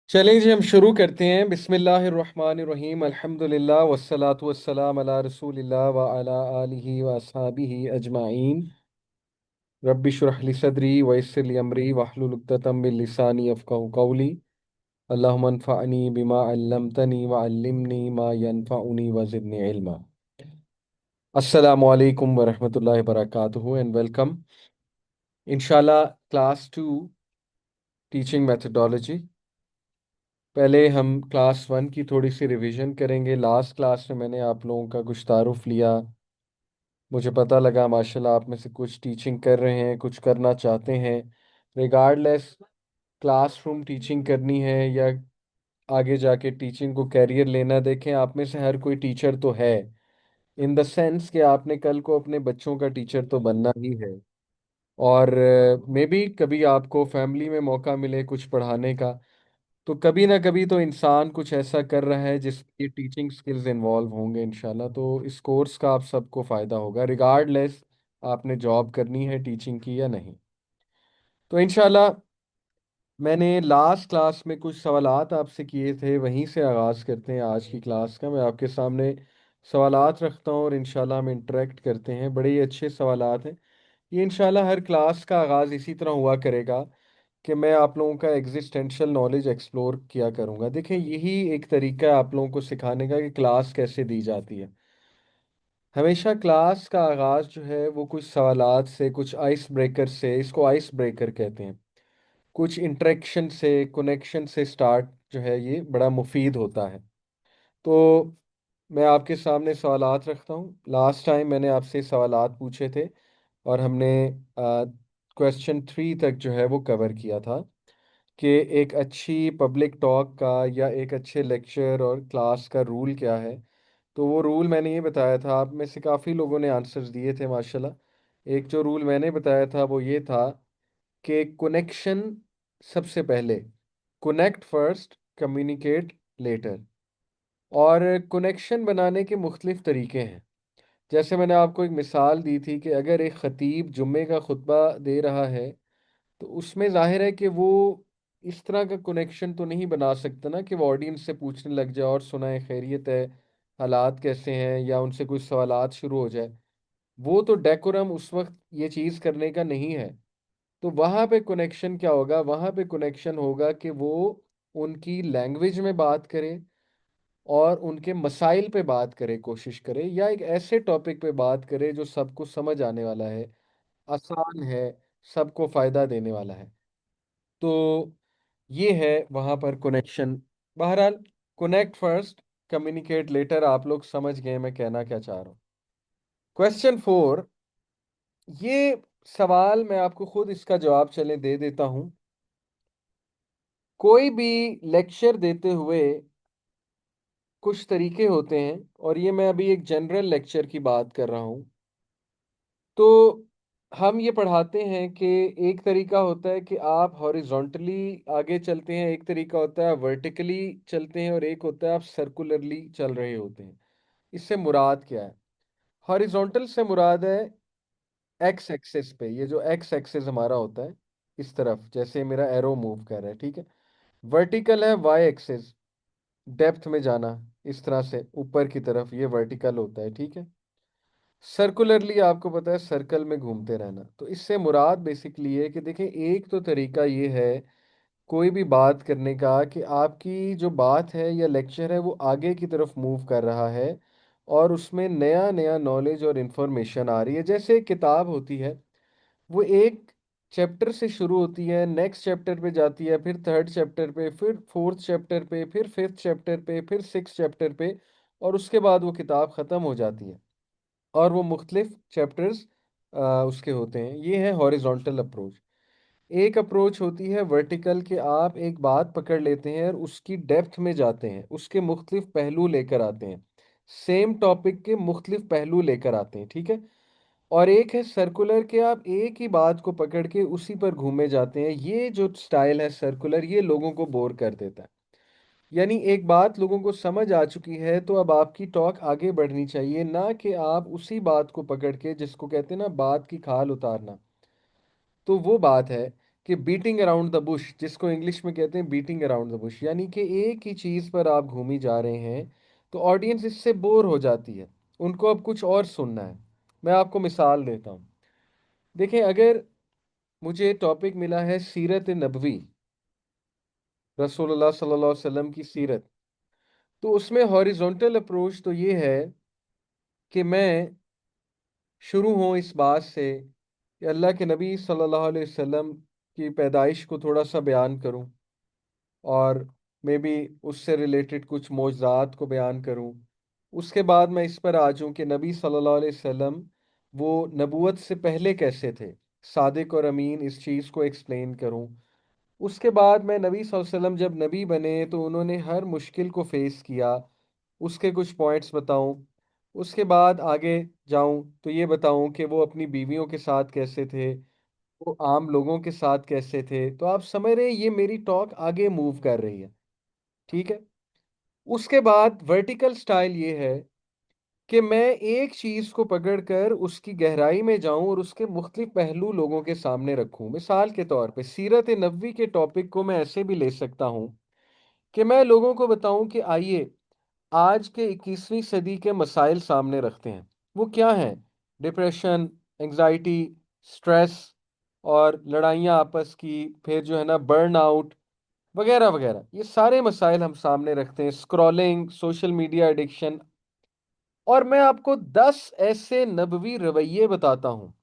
चलिए जी, हम शुरू करते हैं। बिस्मिल्लाहिर्रहमानिर्रहीम, अल्हम्दुलिल्लाह वस्सलातु वस्सलाम अला रसूलिल्लाह व अला आलिहि व अस्हाबिहि अजमाइन। रब्बि शुरह ली सदरी व यस्सिर ली अमरी वहलुल उक़्दतम मिन लिसानी यफ़क़हू क़ौली। अल्लाहुम्मा अन्फ़अनी बिमा अल्लमतनी व अल्लिमनी मा यनफ़अनी व ज़िदनी इल्मा। अस्सलामु अलैकुम व रहमतुल्लाहि व बरकातुहू एंड वेलकम। इंशाल्लाह क्लास 2 टीचिंग मेथडोलॉजी। पहले हम क्लास 1 की थोड़ी सी रिवीजन करेंगे। लास्ट क्लास में मैंने आप लोगों का कुछ तारुफ लिया। मुझे पता लगा माशाल्लाह आप में से कुछ टीचिंग कर रहे हैं, कुछ करना चाहते हैं। रिगार्डलेस क्लासरूम टीचिंग करनी है या आगे जाके टीचिंग को कैरियर लेना, देखें आप में से हर कोई टीचर तो है, इन द सेंस कि आपने कल को अपने बच्चों का टीचर तो बनना ही है। और मे बी कभी आपको फैमिली में मौका मिले कुछ पढ़ाने का, तो कभी ना कभी तो इंसान कुछ ऐसा कर रहा है जिसकी टीचिंग स्किल्स इन्वॉल्व होंगे इंशाल्लाह। तो इस कोर्स का आप सबको फ़ायदा होगा रिगार्डलेस आपने जॉब करनी है टीचिंग की या नहीं। तो इंशाल्लाह मैंने लास्ट क्लास में कुछ सवालात आपसे किए थे, वहीं से आगाज़ करते हैं आज की क्लास का। मैं आपके सामने सवालात रखता हूँ और इंशाल्लाह हम इंटरेक्ट करते हैं। बड़े ही अच्छे सवालात हैं ये। इंशाल्लाह हर क्लास का आगाज़ इसी तरह हुआ करेगा कि मैं आप लोगों का एग्जिस्टेंशियल नॉलेज एक्सप्लोर किया करूंगा। देखें, यही एक तरीका है आप लोगों को सिखाने का कि क्लास कैसे दी जाती है। हमेशा क्लास का आगाज़ जो है वो कुछ सवालात से, कुछ आइस ब्रेकर से, इसको आइस ब्रेकर कहते हैं, कुछ इंटरेक्शन से, कनेक्शन से स्टार्ट जो है ये बड़ा मुफीद होता है। तो मैं आपके सामने सवालात रखता हूँ। लास्ट टाइम मैंने आपसे सवालात पूछे थे और हमने क्वेश्चन 3 तक जो है वो कवर किया था कि एक अच्छी पब्लिक टॉक का या एक अच्छे लेक्चर और क्लास का रूल क्या है। तो वो रूल मैंने ये बताया था, आप में से काफ़ी लोगों ने आंसर्स दिए थे माशाल्लाह। एक जो रूल मैंने बताया था वो ये था कि कनेक्शन सबसे पहले, कनेक्ट फर्स्ट, कम्युनिकेट लेटर। और कनेक्शन बनाने के मुख्तलिफ तरीके हैं। जैसे मैंने आपको एक मिसाल दी थी कि अगर एक ख़तीब जुम्मे का खुतबा दे रहा है तो उसमें जाहिर है कि वो इस तरह का कनेक्शन तो नहीं बना सकता ना कि वो ऑडियंस से पूछने लग जाए और सुनाए खैरियत है, हालात कैसे हैं, या उनसे कुछ सवालात शुरू हो जाए। वो तो डेकोरम उस वक्त ये चीज़ करने का नहीं है। तो वहाँ पे कनेक्शन क्या होगा? वहाँ पे कनेक्शन होगा कि वो उनकी लैंग्वेज में बात करे और उनके मसाइल पे बात करे, कोशिश करे, या एक ऐसे टॉपिक पे बात करे जो सबको समझ आने वाला है, आसान है, सबको फ़ायदा देने वाला है। तो ये है वहाँ पर कनेक्शन। बहरहाल, कनेक्ट फर्स्ट, कम्युनिकेट लेटर, आप लोग समझ गए मैं कहना क्या चाह रहा हूँ। क्वेश्चन 4, ये सवाल मैं आपको खुद इसका जवाब चले दे देता हूँ। कोई भी लेक्चर देते हुए कुछ तरीके होते हैं, और ये मैं अभी एक जनरल लेक्चर की बात कर रहा हूँ। तो हम ये पढ़ाते हैं कि एक तरीका होता है कि आप हॉरिजॉन्टली आगे चलते हैं, एक तरीका होता है वर्टिकली चलते हैं, और एक होता है आप सर्कुलरली चल रहे होते हैं। इससे मुराद क्या है? हॉरिजॉन्टल से मुराद है एक्स एक्सिस पे, ये जो एक्स एक्सिस हमारा होता है इस तरफ, जैसे मेरा एरो मूव कर रहा है, ठीक है। वर्टिकल है वाई एक्सिस, डेप्थ में जाना, इस तरह से ऊपर की तरफ, ये वर्टिकल होता है, ठीक है। सर्कुलरली आपको पता है सर्कल में घूमते रहना। तो इससे मुराद बेसिकली है कि देखें, एक तो तरीका ये है कोई भी बात करने का कि आपकी जो बात है या लेक्चर है वो आगे की तरफ मूव कर रहा है और उसमें नया नया नॉलेज और इन्फॉर्मेशन आ रही है। जैसे एक किताब होती है, वो एक चैप्टर से शुरू होती है, नेक्स्ट चैप्टर पे जाती है, फिर थर्ड चैप्टर पे, फिर फोर्थ चैप्टर पे, फिर फिफ्थ चैप्टर पे, फिर सिक्स चैप्टर पे, और उसके बाद वो किताब ख़त्म हो जाती है और वो मुख्तलिफ चैप्टर्स उसके होते हैं। ये है हॉरिजॉन्टल अप्रोच। एक अप्रोच होती है वर्टिकल, कि आप एक बात पकड़ लेते हैं और उसकी डेप्थ में जाते हैं, उसके मुख्तलिफ पहलू लेकर आते हैं। सेम टॉपिक के मुख्तलिफ पहलू लेकर आते हैं, ठीक है। और एक है सर्कुलर, के आप एक ही बात को पकड़ के उसी पर घूमे जाते हैं। ये जो स्टाइल है सर्कुलर, ये लोगों को बोर कर देता है। यानी एक बात लोगों को समझ आ चुकी है, तो अब आपकी टॉक आगे बढ़नी चाहिए, ना कि आप उसी बात को पकड़ के, जिसको कहते हैं ना बात की खाल उतारना। तो वो बात है कि बीटिंग अराउंड द बुश, जिसको इंग्लिश में कहते हैं बीटिंग अराउंड द बुश, यानी कि एक ही चीज़ पर आप घूमी जा रहे हैं। तो ऑडियंस इससे बोर हो जाती है, उनको अब कुछ और सुनना है। मैं आपको मिसाल देता हूँ। देखें, अगर मुझे टॉपिक मिला है सीरत नबवी, रसूलुल्लाह सल्लल्लाहु अलैहि वसल्लम की सीरत, तो उसमें हॉरिजॉन्टल अप्रोच तो ये है कि मैं शुरू हूँ इस बात से कि अल्लाह के नबी सल्लल्लाहु अलैहि वसल्लम की पैदाइश को थोड़ा सा बयान करूँ, और मे बी उससे रिलेटेड कुछ मौजज़ात को बयान करूँ। उसके बाद मैं इस पर आ जाऊँ कि नबी सल्लल्लाहु अलैहि वसल्लम वो नबूवत से पहले कैसे थे, सादिक और अमीन, इस चीज़ को एक्सप्लेन करूँ। उसके बाद मैं नबी सल्लल्लाहु अलैहि वसल्लम जब नबी बने तो उन्होंने हर मुश्किल को फेस किया, उसके कुछ पॉइंट्स बताऊं। उसके बाद आगे जाऊं तो ये बताऊं कि वो अपनी बीवियों के साथ कैसे थे, वो आम लोगों के साथ कैसे थे। तो आप समझ रहे हैं ये मेरी टॉक आगे मूव कर रही है, ठीक है। उसके बाद वर्टिकल स्टाइल ये है कि मैं एक चीज को पकड़कर उसकी गहराई में जाऊं और उसके मुख्तलिफ पहलू लोगों के सामने रखूं। मिसाल के तौर पे सीरत नबवी के टॉपिक को मैं ऐसे भी ले सकता हूं कि मैं लोगों को बताऊं कि आइए आज के 21वीं सदी के मसाइल सामने रखते हैं। वो क्या हैं? डिप्रेशन, एंजाइटी, स्ट्रेस, और लड़ाइयाँ आपस की, फिर जो है ना बर्नआउट वगैरह वगैरह, ये सारे मसाइल हम सामने रखते हैं। Scrolling, social media addiction. और मैं आपको 10 ऐसे नबवी रवैये बताता हूँ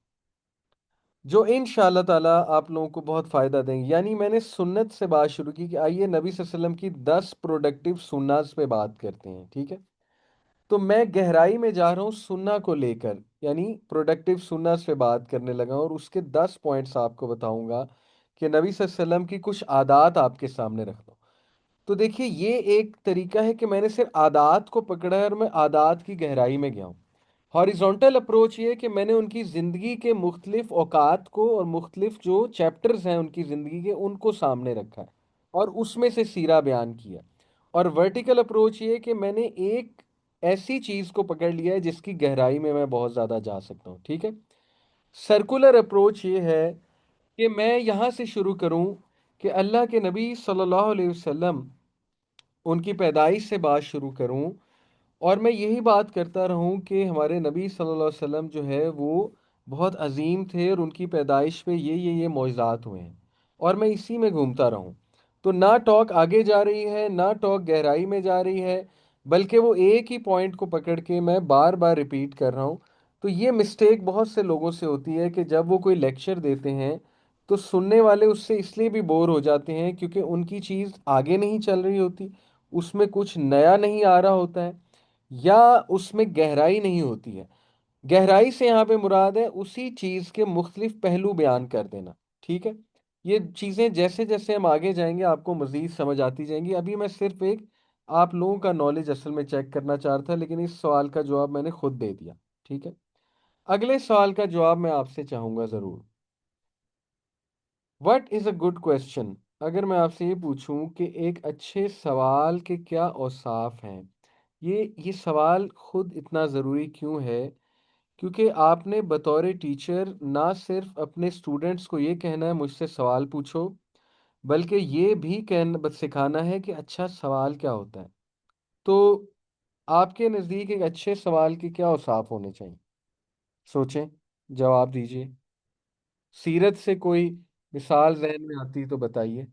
जो इंशाअल्लाह ताला आप लोगों को बहुत फ़ायदा देंगे। यानी मैंने सुन्नत से बात शुरू की कि आइए नबी सल्लल्लाहु अलैहि वसल्लम की 10 प्रोडक्टिव सुन्नत पे बात करते हैं, ठीक है। तो मैं गहराई में जा रहा हूँ सुन्ना को लेकर, यानी प्रोडक्टिव सुन्ना से बात करने लगा हूं, और उसके 10 पॉइंट्स आपको बताऊंगा कि नबी सल्लल्लाहु अलैहि वसल्लम की कुछ आदात आपके सामने रखता हूँ। तो देखिए, ये एक तरीका है कि मैंने सिर्फ आदात को पकड़ा है और मैं आदात की गहराई में गया हूँ। हॉरिजॉन्टल अप्रोच ये है कि मैंने उनकी ज़िंदगी के मुख्तलिफ औकात को और मुख्तलिफ जो चैप्टर्स हैं उनकी ज़िंदगी के, उनको सामने रखा है और उसमें से सीरा बयान किया। और वर्टिकल अप्रोच ये है कि मैंने एक ऐसी चीज़ को पकड़ लिया है जिसकी गहराई में मैं बहुत ज़्यादा जा सकता हूँ, ठीक है। सर्कुलर अप्रोच ये है कि मैं यहाँ से शुरू करूँ कि अल्लाह के नबी सल्लल्लाहु अलैहि वसल्लम, उनकी पैदाइश से बात शुरू करूँ, और मैं यही बात करता रहूं कि हमारे नबी सल्लल्लाहु अलैहि वसल्लम जो है वो बहुत अजीम थे और उनकी पैदाइश पे ये मौजज़ात हुए हैं, और मैं इसी में घूमता रहूं। तो ना टॉक आगे जा रही है, ना टॉक गहराई में जा रही है, बल्कि वो एक ही पॉइंट को पकड़ के मैं बार बार रिपीट कर रहा हूं। तो ये मिस्टेक बहुत से लोगों से होती है कि जब वो कोई लेक्चर देते हैं तो सुनने वाले उससे इसलिए भी बोर हो जाते हैं क्योंकि उनकी चीज़ आगे नहीं चल रही होती, उसमें कुछ नया नहीं आ रहा होता है, या उसमें गहराई नहीं होती है। गहराई से यहाँ पे मुराद है उसी चीज़ के मुख्तलिफ पहलू बयान कर देना, ठीक है। ये चीज़ें जैसे जैसे हम आगे जाएंगे आपको मज़ीद समझ आती जाएंगी। अभी मैं सिर्फ एक आप लोगों का नॉलेज असल में चेक करना चाह रहा था, लेकिन इस सवाल का जवाब मैंने खुद दे दिया, ठीक है। अगले सवाल का जवाब मैं आपसे चाहूँगा ज़रूर। What is a good question? अगर मैं आपसे ये पूछूं कि एक अच्छे सवाल के क्या औसाफ हैं, ये सवाल खुद इतना ज़रूरी क्यों है? क्योंकि आपने बतौर टीचर ना सिर्फ अपने स्टूडेंट्स को ये कहना है मुझसे सवाल पूछो, बल्कि ये भी कहना सिखाना है कि अच्छा सवाल क्या होता है। तो आपके नज़दीक एक अच्छे सवाल के क्या औसाफ होने चाहिए? सोचें, जवाब दीजिए। सीरत से कोई मिसाल जहन में आती तो बताइए।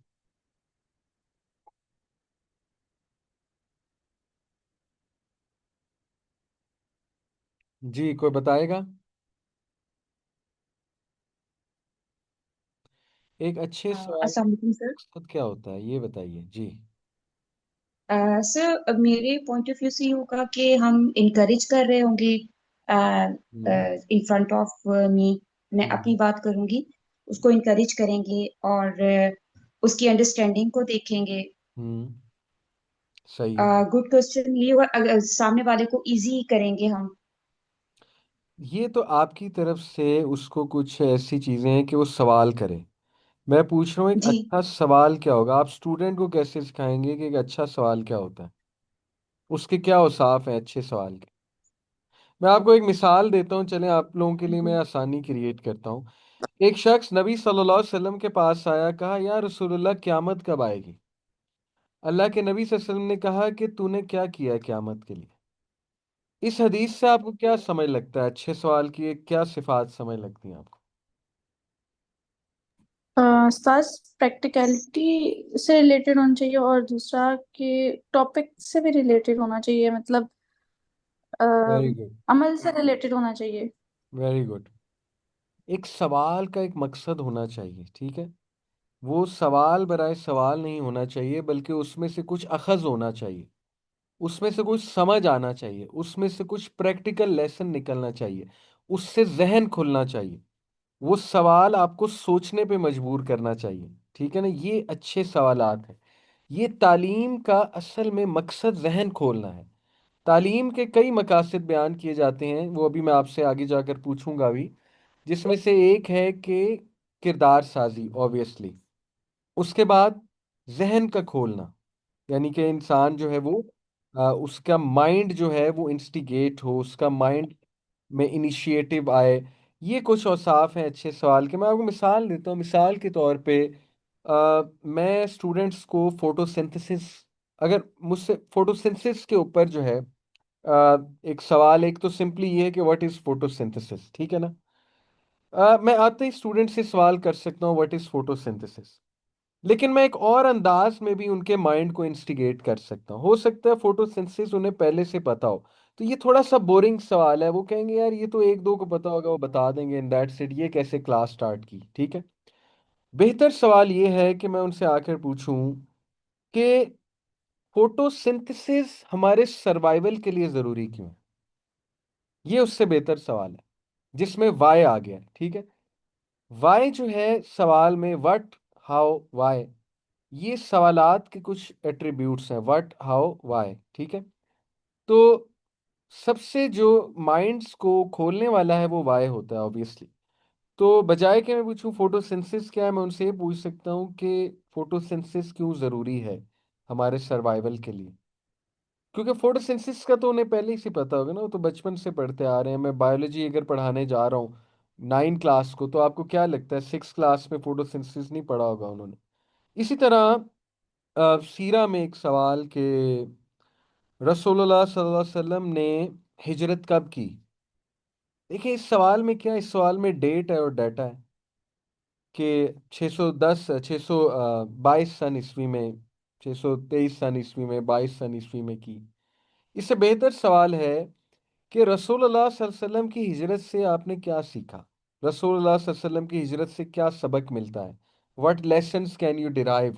जी, कोई बताएगा? एक अच्छे सवाल अस्सलाम वालेकुम सर। का मकसद क्या होता है, ये बताइए जी। सर अब मेरे पॉइंट ऑफ व्यू से ये होगा कि हम इनकरेज कर रहे होंगे हम्म। In front of me. मैं अपनी हम्म। बात करूंगी, उसको इनकरेज करेंगे और उसकी अंडरस्टैंडिंग को देखेंगे। हम्म। सही है। गुड क्वेश्चन ये हुआ, अगर सामने वाले को इजी करेंगे हम। ये तो आपकी तरफ से उसको कुछ ऐसी चीजें हैं कि वो सवाल करे। मैं पूछ रहा हूँ एक जी। अच्छा सवाल क्या होगा, आप स्टूडेंट को कैसे सिखाएंगे कि एक अच्छा सवाल क्या होता है, उसके क्या औसाफ हैं अच्छे सवाल के। मैं आपको एक मिसाल देता हूँ, चलें आप लोगों के लिए मैं जी। आसानी क्रिएट करता हूँ। एक शख्स नबी सल्लल्लाहु अलैहि वसल्लम के पास आया, कहा या रसूलुल्लाह क़यामत कब आएगी। अल्लाह के नबी सल्लल्लाहु अलैहि वसल्लम ने कहा कि तूने क्या किया है क़यामत के लिए। इस हदीस से आपको क्या समझ लगता है, अच्छे सवाल की क्या सिफात समझ लगती हैं आपको। सास प्रैक्टिकलिटी से रिलेटेड होना चाहिए, और दूसरा कि टॉपिक से भी रिलेटेड होना चाहिए, मतलब अ, वेरी गुड। अमल से रिलेटेड होना चाहिए। Very good. एक सवाल का एक मकसद होना चाहिए, ठीक है। वो सवाल बराए सवाल नहीं होना चाहिए, बल्कि उसमें से कुछ अखज होना चाहिए, उसमें से कुछ समझ आना चाहिए, उसमें से कुछ प्रैक्टिकल लेसन निकलना चाहिए, उससे जहन खुलना चाहिए। वो सवाल आपको सोचने पे मजबूर करना चाहिए, ठीक है ना। ये अच्छे सवालात हैं। ये तालीम का असल में मकसद जहन खोलना है। तालीम के कई मकासद बयान किए जाते हैं, वो अभी मैं आपसे आगे जाकर पूछूंगा भी। जिसमें से एक है कि किरदार साजी, ऑब्वियसली। उसके बाद जहन का खोलना, यानी कि इंसान जो है वो उसका माइंड जो है वो इंस्टिगेट हो, उसका माइंड में इनिशिएटिव आए। ये कुछ औसाफ हैं अच्छे सवाल के। मैं आपको मिसाल देता हूँ। मिसाल के तौर पे मैं स्टूडेंट्स को फोटोसिंथेसिस, अगर मुझसे फोटोसिंथेसिस के ऊपर जो है एक सवाल, एक तो सिंपली ये है कि व्हाट इज फोटोसिंथेसिस, ठीक है ना। मैं आते ही स्टूडेंट से सवाल कर सकता हूँ व्हाट इज फोटोसिंथेसिस, लेकिन मैं एक और अंदाज में भी उनके माइंड को इंस्टिगेट कर सकता हूँ। हो सकता है फोटोसिंथेसिस उन्हें पहले से पता हो, तो ये थोड़ा सा बोरिंग सवाल है। वो कहेंगे यार ये तो एक दो को पता होगा, वो बता देंगे इन दैट्स इट, ये कैसे क्लास स्टार्ट की, ठीक है। बेहतर सवाल ये है कि मैं उनसे आकर पूछूं कि फोटोसिंथेसिस हमारे सर्वाइवल के लिए ज़रूरी क्यों है। ये उससे बेहतर सवाल है जिसमें वाई आ गया, ठीक है। वाई जो है सवाल में, व्हाट, हाउ, वाई, ये सवालात के कुछ एट्रीब्यूट्स हैं, व्हाट, हाउ, वाई, ठीक है। तो सबसे जो माइंड्स को खोलने वाला है वो वाई होता है, ऑब्वियसली। तो बजाय कि मैं पूछूं फोटोसिंथेसिस क्या है, मैं उनसे ये पूछ सकता हूँ कि फोटोसिंथेसिस क्यों ज़रूरी है हमारे सर्वाइवल के लिए। क्योंकि फोटोसिंथेसिस का तो उन्हें पहले ही से पता होगा ना, वो तो बचपन से पढ़ते आ रहे हैं। मैं बायोलॉजी अगर पढ़ाने जा रहा हूँ 9 क्लास को, तो आपको क्या लगता है 6 क्लास में फोटोसिंथेसिस नहीं पढ़ा होगा उन्होंने। इसी तरह सीरा में एक सवाल के रसूलुल्लाह सल्लल्लाहु अलैहि वसल्लम ने हिजरत कब की। देखिए इस सवाल में क्या, इस सवाल में डेट है और डाटा है कि 610 622 सन ईस्वी में, 623 सन ईस्वी में, 22 सन ईस्वी में की। इससे बेहतर सवाल है कि रसूलुल्लाह सल्लल्लाहु अलैहि वसल्लम की हिजरत से आपने क्या सीखा। रसूलुल्लाह सल्लल्लाहु अलैहि वसल्लम की हिजरत से क्या सबक मिलता है। What lessons can you derive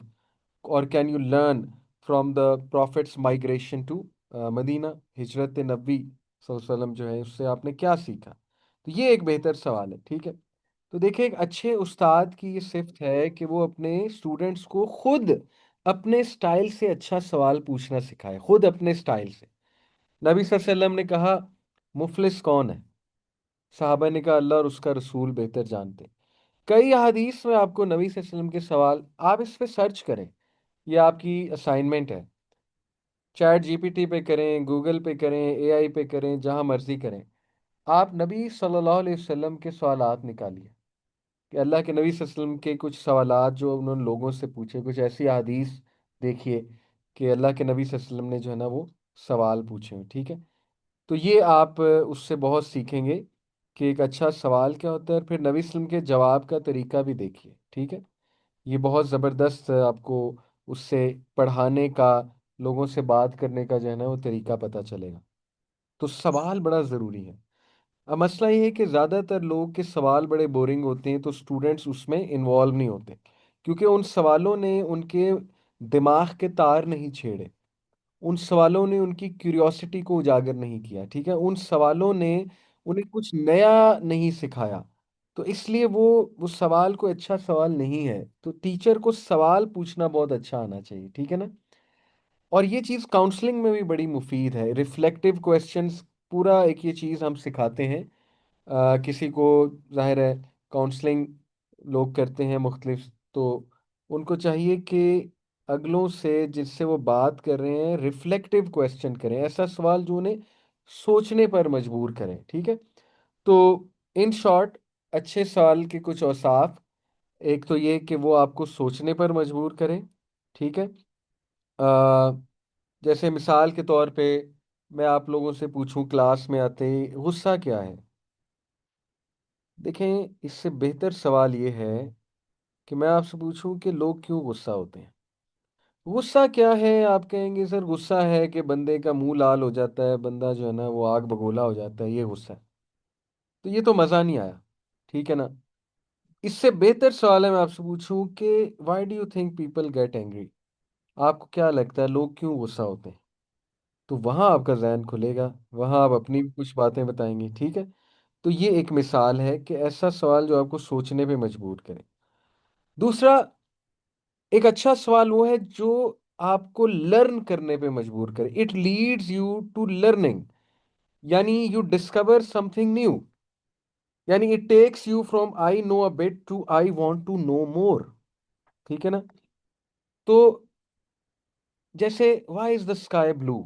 और can you learn from the prophet's migration to Medina, हिजरत नबी सल्लल्लाहु अलैहि वसल्लम जो है उससे आपने क्या सीखा। तो ये एक बेहतर सवाल है, ठीक है। तो देखिए एक अच्छे उस्ताद की ये सिफ्त है कि वो अपने स्टूडेंट्स को खुद अपने स्टाइल से अच्छा सवाल पूछना सिखाए, खुद अपने स्टाइल से। नबी सल्लल्लाहु अलैहि वसल्लम ने कहा मुफलिस कौन है, साहबा ने कहा अल्लाह और उसका रसूल बेहतर जानते। कई हदीस में आपको नबी सल्लल्लाहु अलैहि वसल्लम के सवाल, आप इस पे सर्च करें, ये आपकी असाइनमेंट है। चैट जीपीटी पे करें, गूगल पे करें, एआई पे करें, जहां मर्जी करें। आप नबी सल्लल्लाहु अलैहि वसल्लम के सवालात निकालिए कि अल्लाह के नबी सल्लल्लाहु अलैहि वसल्लम के कुछ सवालात जो उन्होंने लोगों से पूछे, कुछ ऐसी हदीस देखिए कि अल्लाह के नबी सल्लल्लाहु अलैहि वसल्लम ने जो है ना वो सवाल पूछे हैं, ठीक है। तो ये आप उससे बहुत सीखेंगे कि एक अच्छा सवाल क्या होता है, और फिर नबी वसल्लम के जवाब का तरीका भी देखिए, ठीक है। ये बहुत ज़बरदस्त आपको उससे पढ़ाने का, लोगों से बात करने का जो है ना वो तरीका पता चलेगा। तो सवाल बड़ा ज़रूरी है। अब मसला ये है कि ज़्यादातर लोग के सवाल बड़े बोरिंग होते हैं, तो स्टूडेंट्स उसमें इन्वॉल्व नहीं होते, क्योंकि उन सवालों ने उनके दिमाग के तार नहीं छेड़े, उन सवालों ने उनकी क्यूरियोसिटी को उजागर नहीं किया, ठीक है। उन सवालों ने उन्हें कुछ नया नहीं सिखाया। तो इसलिए वो सवाल कोई अच्छा सवाल नहीं है। तो टीचर को सवाल पूछना बहुत अच्छा आना चाहिए, ठीक है ना। और ये चीज़ काउंसलिंग में भी बड़ी मुफीद है, रिफ्लेक्टिव क्वेश्चंस। पूरा एक ये चीज़ हम सिखाते हैं किसी को। जाहिर है काउंसलिंग लोग करते हैं मुख्तलिफ, तो उनको चाहिए कि अगलों से जिससे वो बात कर रहे हैं रिफ्लेक्टिव क्वेश्चन करें, ऐसा सवाल जो उन्हें सोचने पर मजबूर करें। ठीक है। तो इन शॉर्ट, अच्छे सवाल के कुछ औसाफ, एक तो ये कि वो आपको सोचने पर मजबूर करें। ठीक है। जैसे मिसाल के तौर पे मैं आप लोगों से पूछूं क्लास में आते ही गुस्सा क्या है। देखें, इससे बेहतर सवाल ये है कि मैं आपसे पूछूं कि लोग क्यों गुस्सा होते हैं। गुस्सा क्या है, आप कहेंगे सर गुस्सा है कि बंदे का मुंह लाल हो जाता है, बंदा जो है ना वो आग बगोला हो जाता है, ये गुस्सा है। तो ये तो मज़ा नहीं आया। ठीक है ना। इससे बेहतर सवाल है मैं आपसे पूछूं कि why do you think people get angry. आपको क्या लगता है लोग क्यों गुस्सा होते हैं। तो वहां आपका जहन खुलेगा, वहां आप अपनी भी कुछ बातें बताएंगे। ठीक है। तो ये एक मिसाल है कि ऐसा सवाल जो आपको सोचने पे मजबूर करे। दूसरा, एक अच्छा सवाल वो है जो आपको लर्न करने पे मजबूर करे। It leads you to learning, यानी यू डिस्कवर समथिंग न्यू, यानी it takes you from I know a bit to I want to know more. ठीक है ना। तो जैसे why is the sky blue,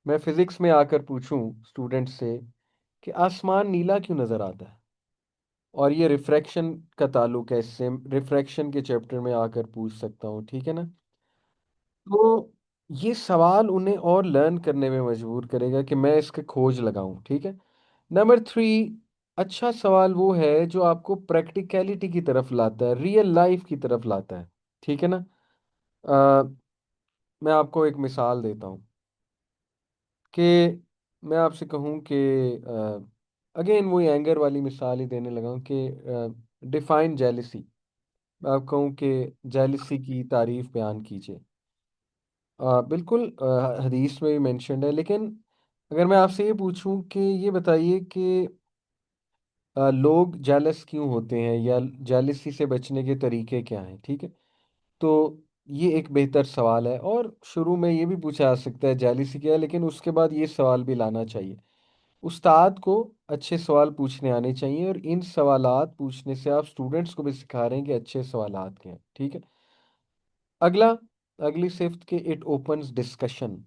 मैं फिजिक्स में आकर पूछूं स्टूडेंट से कि आसमान नीला क्यों नजर आता है, और ये रिफ्रैक्शन का ताल्लुक है इससे, रिफ्रैक्शन के चैप्टर में आकर पूछ सकता हूँ। ठीक है ना। तो ये सवाल उन्हें और लर्न करने में मजबूर करेगा कि मैं इसके खोज लगाऊं। ठीक है। नंबर 3, अच्छा सवाल वो है जो आपको प्रैक्टिकलिटी की तरफ लाता है, रियल लाइफ की तरफ लाता है। ठीक है ना। अ, मैं आपको एक मिसाल देता हूँ कि मैं आपसे कहूँ कि अगेन वही एंगर वाली मिसाल ही देने लगा हूँ कि डिफाइन जेलिसी। मैं आप कहूँ कि जेलिसी की तारीफ बयान कीजिए। बिल्कुल, हदीस में भी मेंशन्ड है, लेकिन अगर मैं आपसे ये पूछूं कि ये बताइए कि लोग जेलस क्यों होते हैं, या जेलसी से बचने के तरीके क्या हैं। ठीक है। तो ये एक बेहतर सवाल है, और शुरू में ये भी पूछा जा सकता है जेलसी क्या है, लेकिन उसके बाद ये सवाल भी लाना चाहिए। उस्ताद को अच्छे सवाल पूछने आने चाहिए, और इन सवालात पूछने से आप स्टूडेंट्स को भी सिखा रहे हैं कि अच्छे सवालात क्या हैं। ठीक है। अगला, अगली सिफ्त के इट ओपन्स डिस्कशन।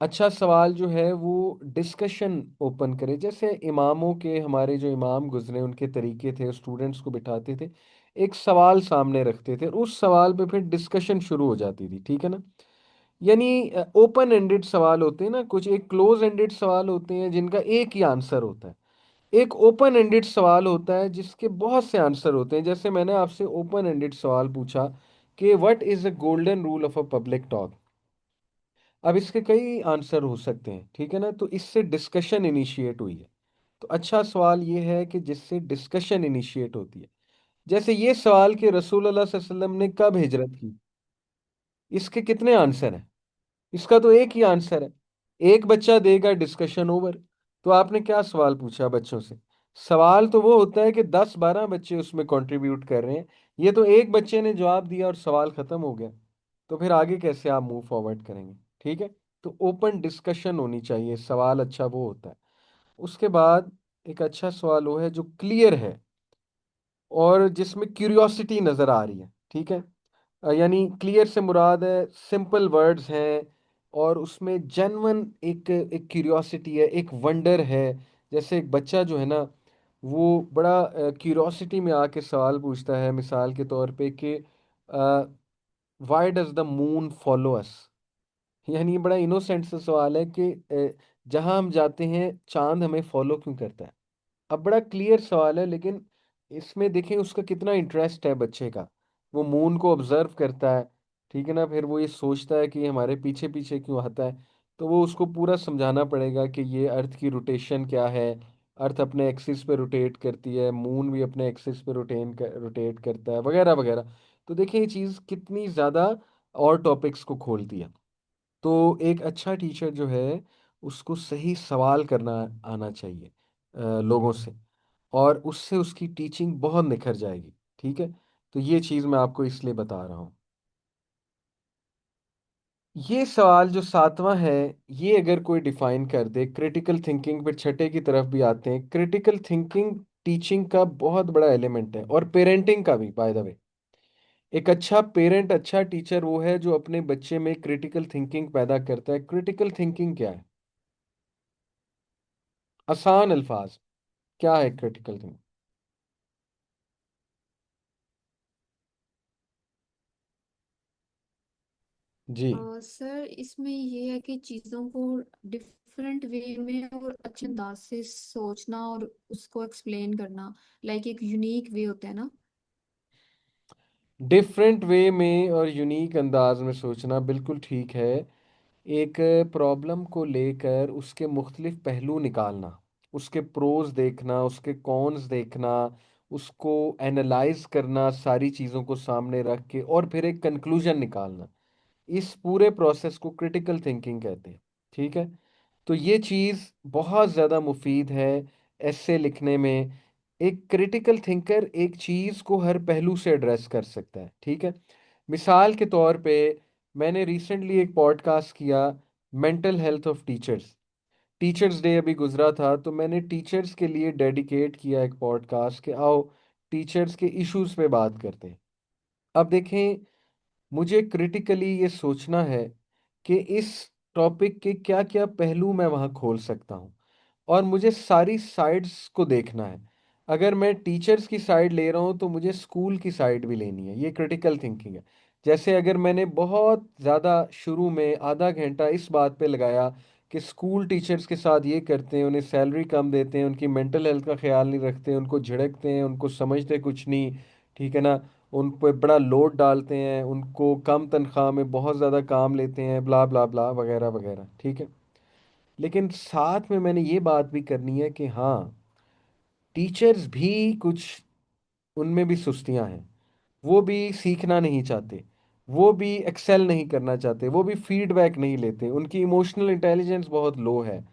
अच्छा सवाल जो है वो डिस्कशन ओपन करे। जैसे इमामों के, हमारे जो इमाम गुजरे उनके तरीके थे, स्टूडेंट्स को बिठाते थे, एक सवाल सामने रखते थे, उस सवाल पे फिर डिस्कशन शुरू हो जाती थी। ठीक है ना। यानी ओपन एंडेड सवाल होते हैं ना कुछ, एक क्लोज एंडेड सवाल होते हैं जिनका एक ही आंसर होता है, एक ओपन एंडेड सवाल होता है जिसके बहुत से आंसर होते हैं। जैसे मैंने आपसे ओपन एंडेड सवाल पूछा कि what is a golden rule of a public talk. अब इसके कई आंसर हो सकते हैं। ठीक है ना। तो इससे डिस्कशन इनिशिएट हुई है। तो अच्छा सवाल ये है कि जिससे डिस्कशन इनिशिएट होती है। जैसे ये सवाल कि रसूल अल्लाह सल्लल्लाहु अलैहि वसल्लम ने कब हिजरत की, इसके कितने आंसर हैं। इसका तो एक ही आंसर है। एक बच्चा देगा, डिस्कशन ओवर। तो आपने क्या सवाल पूछा बच्चों से। सवाल तो वो होता है कि 10-12 बच्चे उसमें कंट्रीब्यूट कर रहे हैं, ये तो एक बच्चे ने जवाब दिया और सवाल खत्म हो गया। तो फिर आगे कैसे आप मूव फॉरवर्ड करेंगे। ठीक है। तो ओपन डिस्कशन होनी चाहिए, सवाल अच्छा वो होता है। उसके बाद एक अच्छा सवाल वो है जो क्लियर है और जिसमें क्यूरियोसिटी नज़र आ रही है। ठीक है। यानी क्लियर से मुराद है सिंपल वर्ड्स हैं, और उसमें जेन्युइन एक एक क्यूरियोसिटी है, एक वंडर है। जैसे एक बच्चा जो है ना वो बड़ा क्यूरियोसिटी में आके सवाल पूछता है, मिसाल के तौर पे कि why does the moon follow us. यानी ये बड़ा इनोसेंट सा सवाल है कि जहां हम जाते हैं चांद हमें फॉलो क्यों करता है। अब बड़ा क्लियर सवाल है, लेकिन इसमें देखें उसका कितना इंटरेस्ट है बच्चे का। वो मून को ऑब्जर्व करता है। ठीक है ना। फिर वो ये सोचता है कि ये हमारे पीछे पीछे क्यों आता है। तो वो उसको पूरा समझाना पड़ेगा कि ये अर्थ की रोटेशन क्या है। अर्थ अपने एक्सिस पे रोटेट करती है, मून भी अपने एक्सिस पे रोटेट करता है, वगैरह वगैरह। तो देखिए ये चीज़ कितनी ज़्यादा और टॉपिक्स को खोलती है। तो एक अच्छा टीचर जो है उसको सही सवाल करना आना चाहिए लोगों से, और उससे उसकी टीचिंग बहुत निखर जाएगी। ठीक है। तो ये चीज़ मैं आपको इसलिए बता रहा हूँ। ये सवाल जो सातवां है, ये अगर कोई डिफाइन कर दे क्रिटिकल थिंकिंग, फिर छठे की तरफ भी आते हैं। क्रिटिकल थिंकिंग टीचिंग का बहुत बड़ा एलिमेंट है, और पेरेंटिंग का भी, बाय द वे। एक अच्छा पेरेंट, अच्छा टीचर वो है जो अपने बच्चे में क्रिटिकल थिंकिंग पैदा करता है। क्रिटिकल थिंकिंग क्या है? आसान अल्फाज, क्या है क्रिटिकल थिंकिंग? जी। सर इसमें ये है कि चीज़ों को डिफरेंट वे में और अच्छे अंदाज से सोचना और उसको एक्सप्लेन करना, लाइक एक यूनिक वे होता है ना। डिफरेंट वे में और यूनिक अंदाज में सोचना बिल्कुल ठीक है। एक प्रॉब्लम को लेकर उसके मुख्तलिफ पहलू निकालना, उसके प्रोज देखना, उसके कॉन्स देखना, उसको एनालाइज करना सारी चीज़ों को सामने रख के, और फिर एक कंक्लूजन निकालना, इस पूरे प्रोसेस को क्रिटिकल थिंकिंग कहते हैं। ठीक है। तो ये चीज़ बहुत ज़्यादा मुफीद है ऐसे लिखने में। एक क्रिटिकल थिंकर एक चीज़ को हर पहलू से एड्रेस कर सकता है। ठीक है। मिसाल के तौर पे, मैंने रिसेंटली एक पॉडकास्ट किया, mental health of teachers. Teachers day अभी गुजरा था, तो मैंने टीचर्स के लिए डेडिकेट किया एक पॉडकास्ट कि आओ टीचर्स के इश्यूज पे बात करते हैं। अब देखें, मुझे क्रिटिकली ये सोचना है कि इस टॉपिक के क्या क्या पहलू मैं वहाँ खोल सकता हूँ, और मुझे सारी साइड्स को देखना है। अगर मैं टीचर्स की साइड ले रहा हूँ तो मुझे स्कूल की साइड भी लेनी है। ये क्रिटिकल थिंकिंग है। जैसे अगर मैंने बहुत ज़्यादा शुरू में आधा घंटा इस बात पे लगाया कि स्कूल टीचर्स के साथ ये करते हैं, उन्हें सैलरी कम देते हैं, उनकी मेंटल हेल्थ का ख्याल नहीं रखते, उनको झिड़कते हैं, उनको समझते कुछ नहीं, ठीक है ना, उन पे बड़ा लोड डालते हैं, उनको कम तनख्वाह में बहुत ज़्यादा काम लेते हैं, ब्ला ब्ला ब्ला वगैरह वगैरह। ठीक है। लेकिन साथ में मैंने ये बात भी करनी है कि हाँ, टीचर्स भी कुछ, उनमें भी सुस्तियां हैं। वो भी सीखना नहीं चाहते, वो भी एक्सेल नहीं करना चाहते, वो भी फीडबैक नहीं लेते, उनकी इमोशनल इंटेलिजेंस बहुत लो है।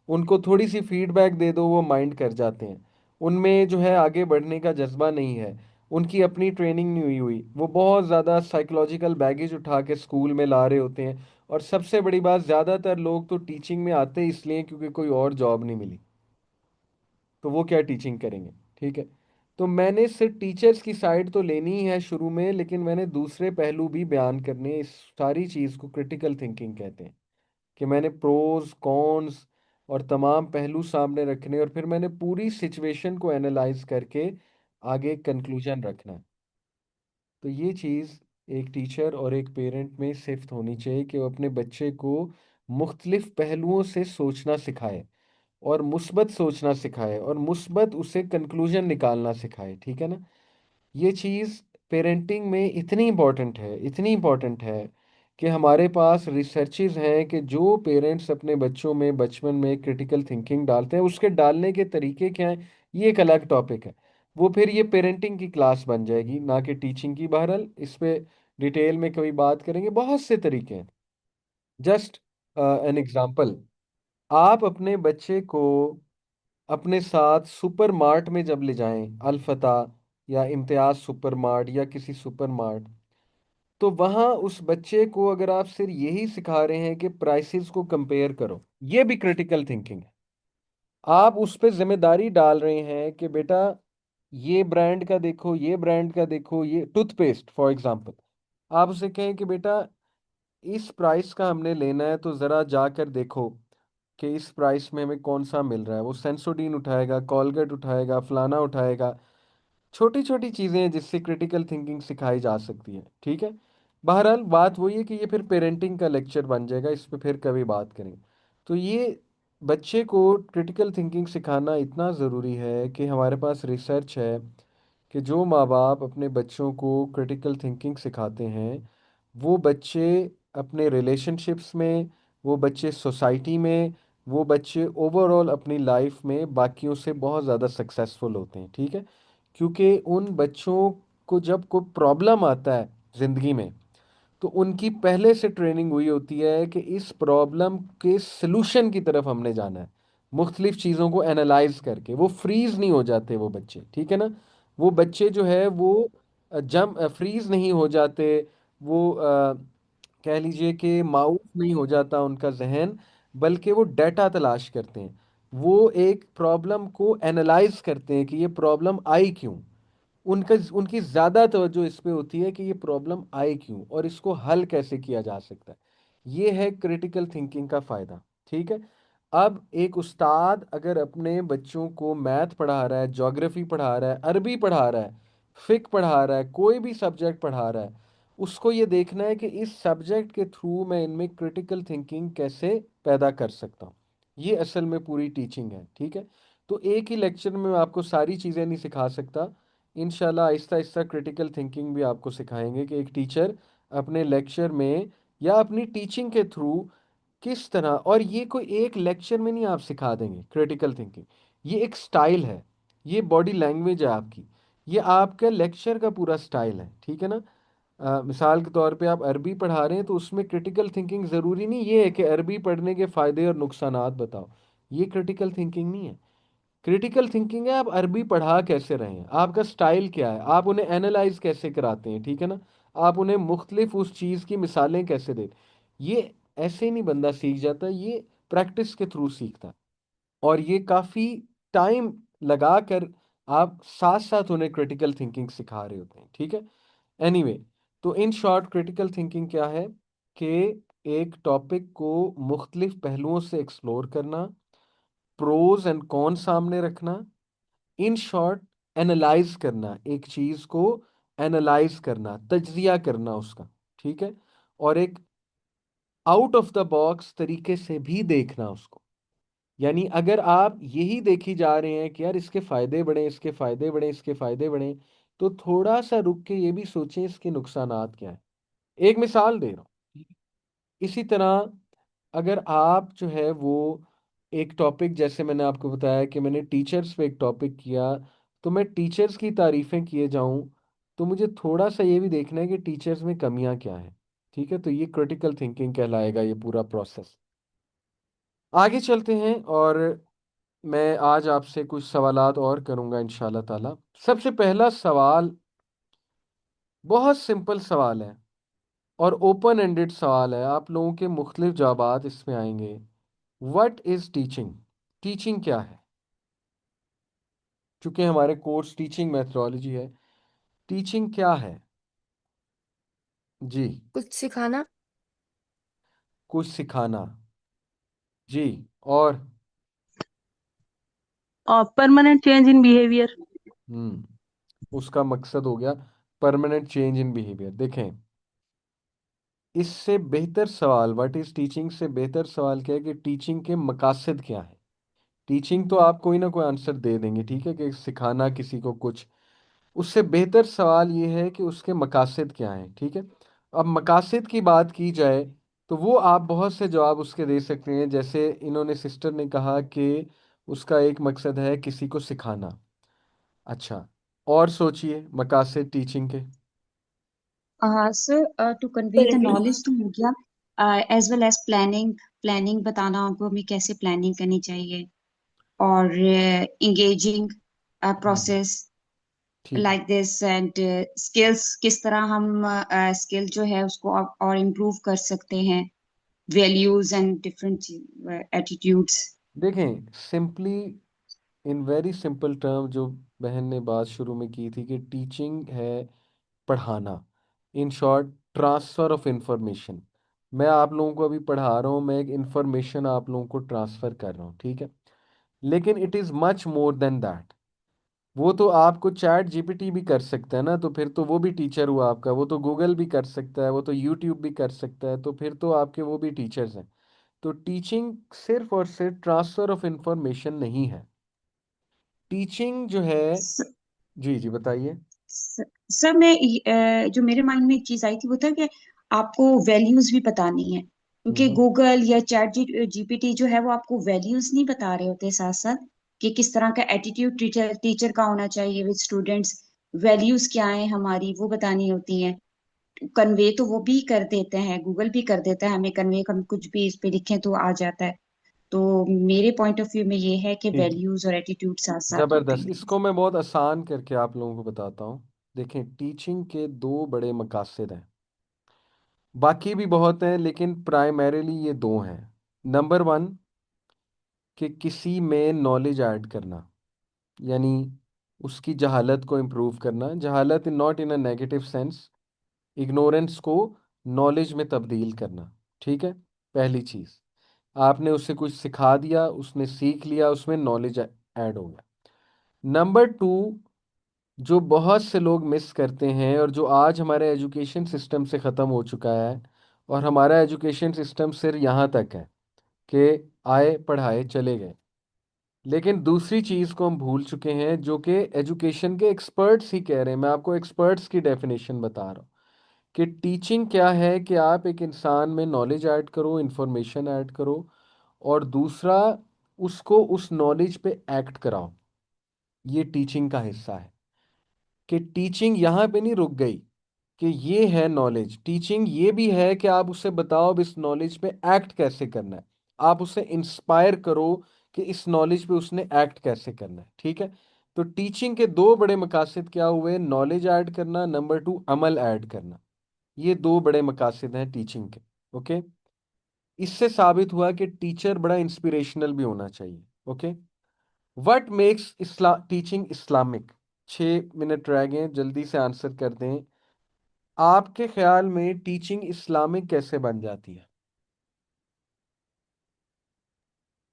उनको थोड़ी सी फीडबैक दे दो वो माइंड कर जाते हैं। उनमें जो है आगे बढ़ने का जज्बा नहीं है। उनकी अपनी ट्रेनिंग नहीं हुई हुई, वो बहुत ज़्यादा साइकोलॉजिकल बैगेज उठा के स्कूल में ला रहे होते हैं। और सबसे बड़ी बात, ज़्यादातर लोग तो टीचिंग में आते इसलिए क्योंकि कोई और जॉब नहीं मिली, तो वो क्या टीचिंग करेंगे। ठीक है। तो मैंने सिर्फ टीचर्स की साइड तो लेनी ही है शुरू में, लेकिन मैंने दूसरे पहलू भी बयान करने हैं। इस सारी चीज़ को क्रिटिकल थिंकिंग कहते हैं, कि मैंने प्रोज कॉन्स और तमाम पहलू सामने रखने, और फिर मैंने पूरी सिचुएशन को एनालाइज करके आगे कंक्लूजन रखना है। तो ये चीज़ एक टीचर और एक पेरेंट में सिफ्ट होनी चाहिए कि वो अपने बच्चे को मुख्तलिफ पहलुओं से सोचना सिखाए, और मुस्बत सोचना सिखाए, और मुस्बत उसे कंक्लूजन निकालना सिखाए। ठीक है ना। ये चीज़ पेरेंटिंग में इतनी इम्पोर्टेंट है, इतनी इम्पोर्टेंट है, कि हमारे पास रिसर्चेज हैं कि जो पेरेंट्स अपने बच्चों में बचपन में क्रिटिकल थिंकिंग डालते हैं, उसके डालने के तरीके क्या हैं, ये एक अलग टॉपिक है। वो फिर ये पेरेंटिंग की क्लास बन जाएगी, ना कि टीचिंग की। बहरहाल इस पे डिटेल में कभी बात करेंगे। बहुत से तरीके हैं। जस्ट एन एग्जांपल, आप अपने बच्चे को अपने साथ सुपर मार्ट में जब ले जाएं, अलफता या इम्तियाज सुपर मार्ट या किसी सुपर मार्ट, तो वहां उस बच्चे को अगर आप सिर्फ यही सिखा रहे हैं कि प्राइसेस को कंपेयर करो, ये भी क्रिटिकल थिंकिंग है। आप उस पर जिम्मेदारी डाल रहे हैं कि बेटा ये ब्रांड का देखो, ये ब्रांड का देखो, ये टूथपेस्ट फॉर एग्जांपल, आप उसे कहें कि बेटा इस प्राइस का हमने लेना है, तो ज़रा जाकर देखो कि इस प्राइस में हमें कौन सा मिल रहा है। वो सेंसोडीन उठाएगा, कॉलगेट उठाएगा, फलाना उठाएगा। छोटी छोटी चीज़ें हैं जिससे क्रिटिकल थिंकिंग सिखाई जा सकती है। ठीक है। बहरहाल बात वही है कि ये फिर पेरेंटिंग का लेक्चर बन जाएगा, इस पे फिर कभी बात करेंगे। तो ये बच्चे को क्रिटिकल थिंकिंग सिखाना इतना ज़रूरी है कि हमारे पास रिसर्च है कि जो माँ बाप अपने बच्चों को क्रिटिकल थिंकिंग सिखाते हैं, वो बच्चे अपने रिलेशनशिप्स में, वो बच्चे सोसाइटी में, वो बच्चे ओवरऑल अपनी लाइफ में बाकियों से बहुत ज़्यादा सक्सेसफुल होते हैं। ठीक है। क्योंकि उन बच्चों को जब कोई प्रॉब्लम आता है ज़िंदगी में, तो उनकी पहले से ट्रेनिंग हुई होती है कि इस प्रॉब्लम के सलूशन की तरफ हमने जाना है। मुख्तलिफ चीज़ों को एनालाइज करके वो फ्रीज नहीं हो जाते वो बच्चे। ठीक है ना। वो बच्चे जो है वो जम फ्रीज नहीं हो जाते। वो कह लीजिए कि माउस नहीं हो जाता उनका जहन, बल्कि वो डाटा तलाश करते हैं। वो एक प्रॉब्लम को एनालाइज करते हैं कि ये प्रॉब्लम आई क्यों। उनका उनकी ज़्यादा तवज्जो इस पे होती है कि ये प्रॉब्लम आई क्यों और इसको हल कैसे किया जा सकता है। ये है क्रिटिकल थिंकिंग का फ़ायदा। ठीक है। अब एक उस्ताद अगर अपने बच्चों को मैथ पढ़ा रहा है, ज्योग्राफी पढ़ा रहा है, अरबी पढ़ा रहा है, फिक पढ़ा रहा है, कोई भी सब्जेक्ट पढ़ा रहा है, उसको ये देखना है कि इस सब्जेक्ट के थ्रू मैं इनमें क्रिटिकल थिंकिंग कैसे पैदा कर सकता हूँ। ये असल में पूरी टीचिंग है। ठीक है। तो एक ही लेक्चर में मैं आपको सारी चीज़ें नहीं सिखा सकता। इंशाल्लाह आहिस्ता आहिस्ता क्रिटिकल थिंकिंग भी आपको सिखाएंगे कि एक टीचर अपने लेक्चर में या अपनी टीचिंग के थ्रू किस तरह, और ये कोई एक लेक्चर में नहीं आप सिखा देंगे क्रिटिकल थिंकिंग। ये एक स्टाइल है, ये बॉडी लैंग्वेज है आपकी, ये आपका लेक्चर का पूरा स्टाइल है। ठीक है ना। मिसाल के तौर पे आप अरबी पढ़ा रहे हैं तो उसमें क्रिटिकल थिंकिंग ज़रूरी नहीं ये है कि अरबी पढ़ने के फ़ायदे और नुकसानात बताओ। ये क्रिटिकल थिंकिंग नहीं है। क्रिटिकल थिंकिंग है आप अरबी पढ़ा कैसे रहे हैं, आपका स्टाइल क्या है, आप उन्हें एनालाइज कैसे कराते हैं। ठीक है ना। आप उन्हें मुख्तलिफ उस चीज़ की मिसालें कैसे देते। ये ऐसे नहीं बंदा सीख जाता, ये प्रैक्टिस के थ्रू सीखता है। और ये काफ़ी टाइम लगा कर आप साथ साथ उन्हें क्रिटिकल थिंकिंग सिखा रहे होते हैं। ठीक है। एनीवे, तो इन शॉर्ट क्रिटिकल थिंकिंग क्या है कि एक टॉपिक को मुख्तलिफ पहलुओं से एक्सप्लोर करना, प्रोज एंड कॉन सामने रखना, इन शॉर्ट एनालाइज करना, एक चीज को एनालाइज करना, तज्जिया करना उसका। ठीक है। और एक आउट ऑफ द बॉक्स तरीके से भी देखना उसको। यानी अगर आप यही देखी जा रहे हैं कि यार इसके फायदे बड़े, इसके फायदे बड़े, इसके फायदे बड़े, तो थोड़ा सा रुक के ये भी सोचें इसके नुकसानात क्या है। एक मिसाल दे रहा हूँ। इसी तरह अगर आप जो है वो एक टॉपिक, जैसे मैंने आपको बताया कि मैंने टीचर्स पे एक टॉपिक किया, तो मैं टीचर्स की तारीफ़ें किए जाऊं, तो मुझे थोड़ा सा ये भी देखना है कि टीचर्स में कमियां क्या हैं। ठीक है। तो ये क्रिटिकल थिंकिंग कहलाएगा ये पूरा प्रोसेस। आगे चलते हैं और मैं आज आपसे कुछ सवालात और करूंगा इंशाल्लाह ताला। सबसे पहला सवाल बहुत सिंपल सवाल है और ओपन एंडेड सवाल है, आप लोगों के मुख्तलिफ जवाबात इसमें आएंगे। What is teaching? टीचिंग क्या है? चूंकि हमारे कोर्स टीचिंग मेथडोलॉजी है, टीचिंग क्या है? जी। कुछ सिखाना। कुछ सिखाना। जी। और और परमानेंट चेंज इन बिहेवियर। उसका मकसद हो गया परमानेंट चेंज इन बिहेवियर। देखें, इससे बेहतर सवाल व्हाट इज टीचिंग से बेहतर सवाल क्या है कि टीचिंग के मकासद क्या है। टीचिंग तो आप कोई ना कोई आंसर दे देंगे, ठीक है, कि सिखाना किसी को कुछ। उससे बेहतर सवाल ये है कि उसके मकासद क्या हैं। ठीक है। अब मकासद की बात की जाए तो वो आप बहुत से जवाब उसके दे सकते हैं। जैसे इन्होंने सिस्टर ने कहा कि उसका एक मकसद है किसी को सिखाना। अच्छा, और सोचिए मकासद टीचिंग के। Sir, to convey the knowledge to हो गया, as well as planning. Planning बताना उनको हमें कैसे प्लानिंग करनी चाहिए, और इंगेजिंग हम्म, प्रोसेस ठीक है। लाइक दिस, एंड स्किल्स किस तरह हम स्किल जो है उसको और इम्प्रूव कर सकते हैं, वैल्यूज एंड डिफरेंट एटीट्यूड्स। देखें, simply in very simple term, जो बहन ने बात शुरू में की थी कि टीचिंग है पढ़ाना। In short, transfer of information. मैं आप लोगों को अभी पढ़ा रहा हूँ, मैं एक इंफॉर्मेशन आप लोगों को ट्रांसफ़र कर रहा हूँ। ठीक है। लेकिन it is much more than that. वो तो आपको चैट जीपीटी भी कर सकता है ना, तो फिर तो वो भी टीचर हुआ आपका। वो तो गूगल भी कर सकता है, वो तो यूट्यूब भी कर सकता है, तो फिर तो आपके वो भी टीचर्स हैं। तो टीचिंग सिर्फ और सिर्फ ट्रांसफ़र ऑफ इंफॉर्मेशन नहीं है। टीचिंग जो है, जी जी बताइए। सर, मैं जो मेरे माइंड में एक चीज आई थी वो था कि आपको वैल्यूज भी बतानी है, क्योंकि हम्म। गूगल या चैट जीपीटी जो है वो आपको वैल्यूज नहीं बता रहे होते साथ साथ, कि किस तरह का एटीट्यूड टीचर टीचर का होना चाहिए विद स्टूडेंट्स। वैल्यूज क्या है हमारी वो बतानी होती है। कन्वे तो वो भी कर देते हैं, गूगल भी कर देता है हमें कन्वे, हम कुछ भी इस पे लिखें तो आ जाता है। तो मेरे पॉइंट ऑफ व्यू में ये है कि ठीक है। वैल्यूज और एटीट्यूड साथ साथ होते ज़बरदस्त, हैं। इसको मैं बहुत आसान करके आप लोगों को बताता हूँ। देखें, टीचिंग के दो बड़े मकासद हैं। बाकी भी बहुत हैं लेकिन प्राइमरीली ये दो हैं। नंबर वन, कि किसी में नॉलेज ऐड करना, यानी उसकी जहालत को इम्प्रूव करना। जहालत in not in a negative sense, ignorance को नॉलेज में तब्दील करना। ठीक है, पहली चीज़, आपने उसे कुछ सिखा दिया, उसने सीख लिया, उसमें नॉलेज ऐड हो गया। नंबर टू, जो बहुत से लोग मिस करते हैं और जो आज हमारे एजुकेशन सिस्टम से ख़त्म हो चुका है, और हमारा एजुकेशन सिस्टम सिर्फ यहाँ तक है कि आए पढ़ाए चले गए। लेकिन दूसरी चीज़ को हम भूल चुके हैं, जो कि एजुकेशन के एक्सपर्ट्स ही कह रहे हैं। मैं आपको एक्सपर्ट्स की डेफिनेशन बता रहा हूँ कि टीचिंग क्या है, कि आप एक इंसान में नॉलेज ऐड करो, इंफॉर्मेशन ऐड करो, और दूसरा उसको उस नॉलेज पे एक्ट कराओ। ये टीचिंग का हिस्सा है। कि टीचिंग यहाँ पे नहीं रुक गई कि ये है नॉलेज, टीचिंग ये भी है कि आप उसे बताओ अब इस नॉलेज पे एक्ट कैसे करना है। आप उसे इंस्पायर करो कि इस नॉलेज पे उसने एक्ट कैसे करना है। ठीक है, तो टीचिंग के दो बड़े मकासद क्या हुए, नॉलेज ऐड करना, नंबर टू अमल ऐड करना। ये दो बड़े मकासद हैं टीचिंग के। ओके, इससे साबित हुआ कि टीचर बड़ा इंस्पिरेशनल भी होना चाहिए। Okay, what makes teaching Islamic? 6 minute रह गए, जल्दी से आंसर कर दें। आपके ख्याल में टीचिंग इस्लामिक कैसे बन जाती है?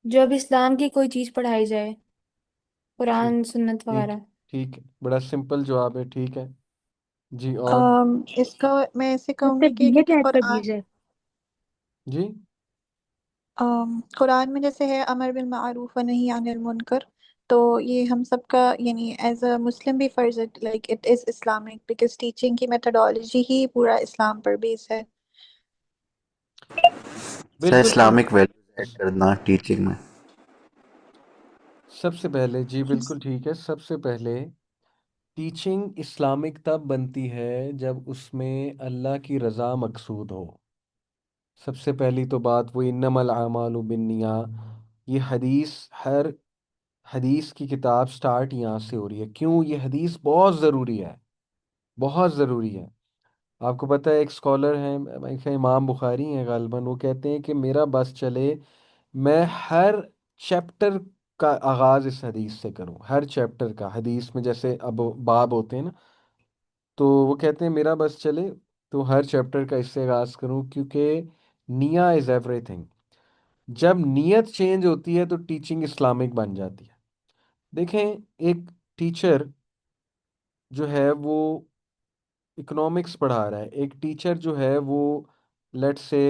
जब इस्लाम की कोई चीज पढ़ाई जाए, ठीक, कुरान सुन्नत ठीक, वगैरह। ठीक है, बड़ा सिंपल जवाब है। ठीक है जी, और? इसका मैं ऐसे जैसे कहूंगी कि बीएड ऐड कर कुरान दीजिए। जी, कुरान में जैसे है अमर बिल मारूफ व नही अनिल मुनकर, तो ये हम सबका यानी एज अ मुस्लिम भी फर्ज है, like it is Islamic because teaching की मेथोडोलॉजी ही पूरा इस्लाम पर बेस है। सर बिल्कुल ठीक। इस्लामिक वैल्यूज ऐड करना टीचिंग में। सबसे पहले जी, बिल्कुल ठीक है। सबसे पहले टीचिंग इस्लामिक तब बनती है जब उसमें अल्लाह की रज़ा मकसूद हो। सबसे पहली तो बात वो इन्नमल आमालु बिन्निया, ये हदीस, हर हदीस की किताब स्टार्ट यहाँ से हो रही है। क्यों? ये हदीस बहुत ज़रूरी है, बहुत ज़रूरी है। आपको पता है, एक स्कॉलर हैं, मेरे ख्याल इमाम बुखारी हैं गालिबन, वो कहते हैं कि मेरा बस चले मैं हर चैप्टर का आगाज़ इस हदीस से करूं। हर चैप्टर का, हदीस में जैसे अब बाब होते हैं ना, तो वो कहते हैं मेरा बस चले तो हर चैप्टर का इससे आगाज़ करूं, क्योंकि निया इज़ एवरीथिंग। जब नीयत चेंज होती है तो टीचिंग इस्लामिक बन जाती है। देखें, एक टीचर जो है वो इकोनॉमिक्स पढ़ा रहा है, एक टीचर जो है वो लेट्स से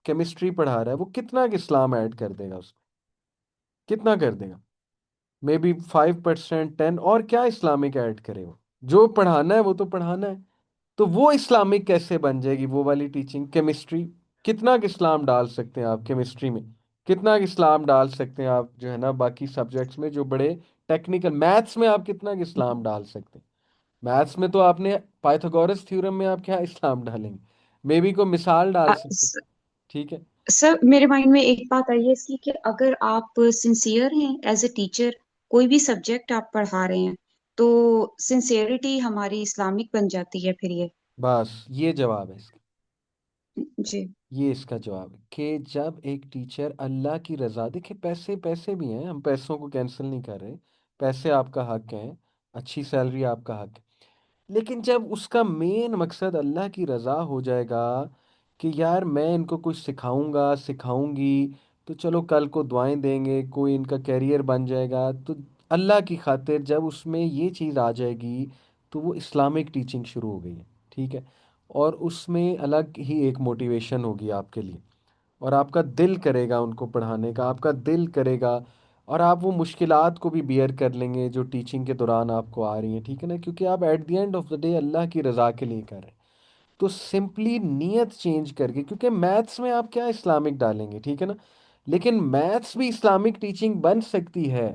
केमिस्ट्री पढ़ा रहा है, वो कितना इस्लाम ऐड कर देगा उसमें? कितना कर देगा? मे बी 5%, 10, और क्या इस्लामिक ऐड करे? वो जो पढ़ाना है वो तो पढ़ाना है। तो वो इस्लामिक कैसे बन जाएगी वो वाली टीचिंग? केमिस्ट्री, कितना इस्लाम डाल सकते हैं आप केमिस्ट्री में? कितना इस्लाम डाल सकते हैं आप जो है ना बाकी सब्जेक्ट्स में जो बड़े टेक्निकल? मैथ्स में आप कितना इस्लाम डाल सकते हैं? मैथ्स में तो आपने पाइथागोरस थ्योरम में आप क्या इस्लाम डालेंगे? मे बी को मिसाल डाल सकते हैं। ठीक है, सर मेरे माइंड में एक बात आई है इसकी कि अगर आप सिंसियर हैं एज ए टीचर, कोई भी सब्जेक्ट आप पढ़ा रहे हैं, तो सिंसियरिटी हमारी इस्लामिक बन जाती है फिर ये। बस ये जवाब है इसका। जी। ये इसका जवाब है कि जब एक टीचर अल्लाह की रज़ा, देखिए पैसे पैसे भी हैं, हम पैसों को कैंसिल नहीं कर रहे, पैसे आपका हक है, अच्छी सैलरी आपका हक है। लेकिन जब उसका मेन मकसद अल्लाह की रज़ा हो जाएगा, कि यार मैं इनको कुछ सिखाऊंगा सिखाऊंगी, तो चलो कल को दुआएं देंगे, कोई इनका कैरियर बन जाएगा, तो अल्लाह की खातिर जब उसमें ये चीज़ आ जाएगी, तो वो इस्लामिक टीचिंग शुरू हो गई है। ठीक है, और उसमें अलग ही एक मोटिवेशन होगी आपके लिए, और आपका दिल करेगा उनको पढ़ाने का, आपका दिल करेगा, और आप वो मुश्किलात को भी बियर कर लेंगे जो टीचिंग के दौरान आपको आ रही हैं। ठीक है ना, क्योंकि आप at the end of the day Allah की रज़ा के लिए कर रहे हैं। तो सिंपली नीयत चेंज करके, क्योंकि मैथ्स में आप क्या इस्लामिक डालेंगे? ठीक है ना, लेकिन मैथ्स भी इस्लामिक टीचिंग बन सकती है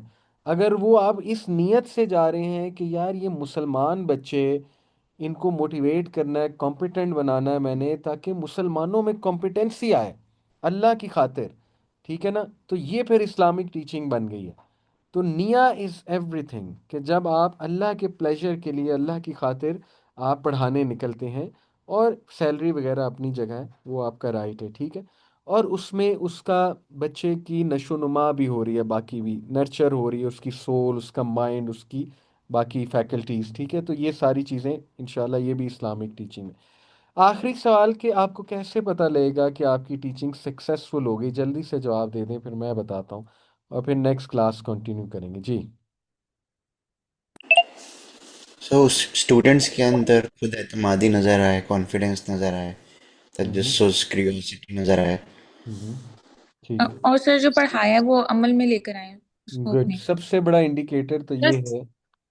अगर वो आप इस नीयत से जा रहे हैं कि यार ये मुसलमान बच्चे, इनको मोटिवेट करना है, कॉम्पिटेंट बनाना है मैंने, ताकि मुसलमानों में कॉम्पिटेंसी आए अल्लाह की खातिर। ठीक है ना, तो ये फिर इस्लामिक टीचिंग बन गई है। तो निया इज़ एवरीथिंग, कि जब आप अल्लाह के प्लेजर के लिए, अल्लाह की खातिर आप पढ़ाने निकलते हैं, और सैलरी वगैरह अपनी जगह है, वो आपका राइट है, ठीक है। और उसमें उसका बच्चे की नशोनुमा भी हो रही है, बाकी भी नर्चर हो रही है, उसकी सोल, उसका माइंड, उसकी बाकी फैकल्टीज, ठीक है। तो ये सारी चीज़ें इंशाल्लाह ये भी इस्लामिक टीचिंग है। आखिरी सवाल कि आपको कैसे पता लगेगा कि आपकी टीचिंग सक्सेसफुल होगी, जल्दी से जवाब दे दें फिर मैं बताता हूँ, और फिर नेक्स्ट क्लास कंटिन्यू करेंगे जी। सो स्टूडेंट्स के अंदर खुद एतमादी नज़र आए, कॉन्फिडेंस नज़र आए, हम्म। तजस्सुस, क्यूरियोसिटी नज़र आए। हम्म। ठीक है। और सर जो पढ़ाया है वो अमल में लेकर आए उसको गुड, अपने। सबसे बड़ा इंडिकेटर तो ये बस है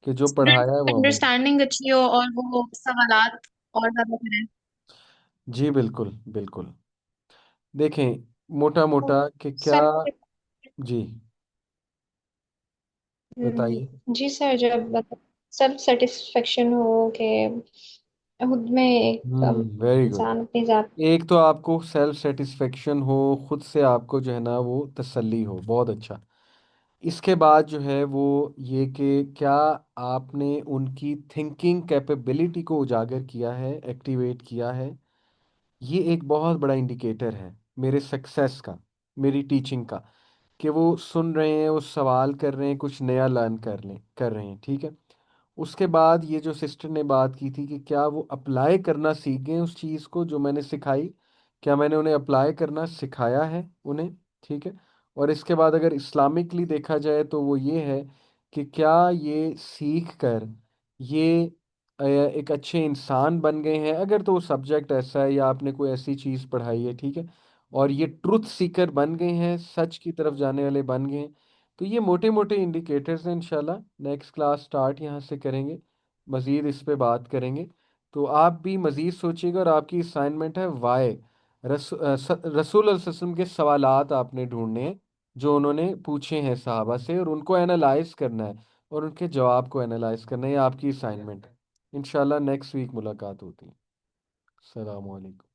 कि जो स्टूडेंट पढ़ाया है की वो अमल। अंडरस्टैंडिंग अच्छी हो और वो सवालात और ज्यादा करें। जी बिल्कुल बिल्कुल। देखें मोटा तो मोटा कि क्या। सब जी बताइए। जी सर, जब मतलब सब सेटिस्फेक्शन हो कि खुद में एक वेरी गुड। इंसान अपनी जात। एक तो आपको सेल्फ सेटिस्फेक्शन हो, खुद से आपको जो है ना वो तसल्ली हो, बहुत अच्छा। इसके बाद जो है वो ये कि क्या आपने उनकी थिंकिंग कैपेबिलिटी को उजागर किया है, एक्टिवेट किया है। ये एक बहुत बड़ा इंडिकेटर है मेरे सक्सेस का, मेरी टीचिंग का, कि वो सुन रहे हैं, वो सवाल कर रहे हैं, कुछ नया लर्न कर रहे हैं, ठीक है। उसके बाद ये जो सिस्टर ने बात की थी कि क्या वो अप्लाई करना सीख गए उस चीज़ को जो मैंने सिखाई, क्या मैंने उन्हें अप्लाई करना सिखाया है उन्हें, ठीक है। और इसके बाद अगर इस्लामिकली देखा जाए तो वो ये है कि क्या ये सीख कर ये एक अच्छे इंसान बन गए हैं, अगर तो वो सब्जेक्ट ऐसा है या आपने कोई ऐसी चीज़ पढ़ाई है, ठीक है, और ये ट्रुथ सीकर बन गए हैं, सच की तरफ जाने वाले बन गए हैं। तो ये मोटे मोटे इंडिकेटर्स हैं। इंशाल्लाह नेक्स्ट क्लास स्टार्ट यहाँ से करेंगे, मज़ीद इस पे बात करेंगे। तो आप भी मज़ीद सोचिएगा, और आपकी असाइनमेंट है वाई रसूल वसल्लम के सवालात आपने ढूंढने हैं जो उन्होंने पूछे हैं सहाबा से, और उनको एनालाइज करना है और उनके जवाब को एनालाइज करना है। ये आपकी असाइनमेंट है। इंशाल्लाह नेक्स्ट वीक मुलाकात होती है। अस्सलाम वालेकुम।